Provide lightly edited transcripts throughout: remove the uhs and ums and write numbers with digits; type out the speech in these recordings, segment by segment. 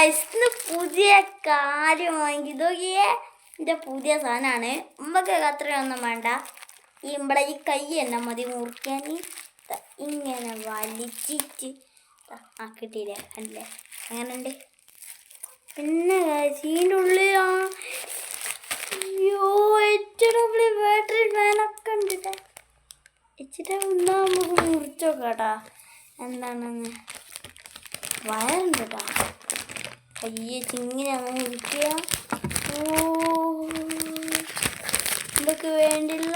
ഇന്ന് പുതിയ കാര്യം വാങ്ങി നോക്കിയേ. എൻ്റെ പുതിയ സാധനമാണ്. നമുക്ക് അത്രയൊന്നും വേണ്ട. ഇവിടെ ഈ കൈ തന്നെ മതി മുറിക്കാൻ. ഇങ്ങനെ വലിച്ചിട്ട് കിട്ടിയില്ലേ അല്ലേ? അങ്ങനെയുണ്ട്. പിന്നെ ഇതിൻ്റെ ഉള്ളിൽ അയ്യോ HW ബാറ്ററി ഫാനൊക്കെ ഉണ്ട്. HW നമുക്ക് മുറിച്ചോക്കാട്ടാ എന്താണെന്ന്. വയറുണ്ട് കേട്ടോ. കയ്യെ ചിങ്ങനെ അങ്ങനെ മുറിക്കുക. ഇതൊക്കെ വേണ്ടില്ല.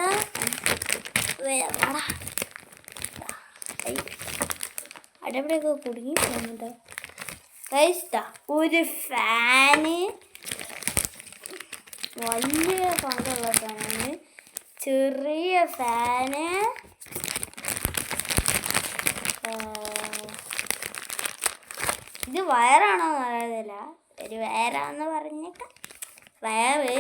അടവിടെയൊക്കെ കുടുങ്ങി പോകുന്നുണ്ട്. ഒരു ഫാന്, വലിയ പങ്കുള്ള ഫാനാണ്. ചെറിയ ഫാന്, ഇത് വയറാണോ എന്ന് അറിയത്തില്ല. ഒരു വയറാന്ന് പറഞ്ഞേക്കാം. വയറ്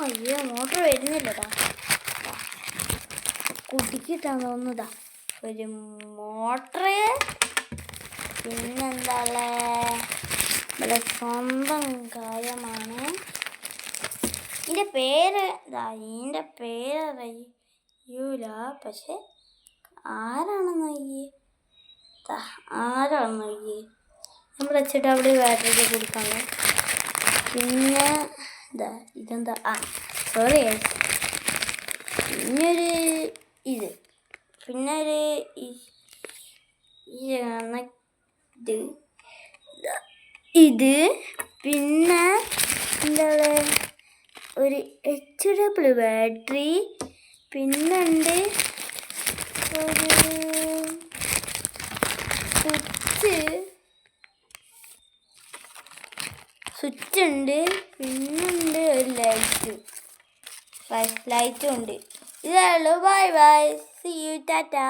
അയ്യോ മോട്ടർ വരുന്നില്ലടാ. കുടിക്കിട്ടാന്ന് തോന്നുന്നതാ ഒരു മോട്ടർ. പിന്നെന്താ ഇവിടെ സ്വന്തം കാര്യമാണ്. ഇതിൻ്റെ പേര് ഇതിൻ്റെ പേരറിയൂല. പക്ഷെ ആരാണെന്ന് നമ്മൾ HW ബാറ്ററി കൊടുക്കാണ്. പിന്നെ ഇതെന്താ സോറി. പിന്നൊരു പിന്നെ ഒരു ഇത് പിന്നെ എന്താ ഒരു HW ബാറ്ററി. പിന്നുണ്ട് ഒരു സ്വിച്ച് ഉണ്ട്. പിന്നുണ്ട് ഒരു ലൈറ്റും ഉണ്ട്. ഇതേ ഉള്ളൂ. Bye bye. See you. Tata.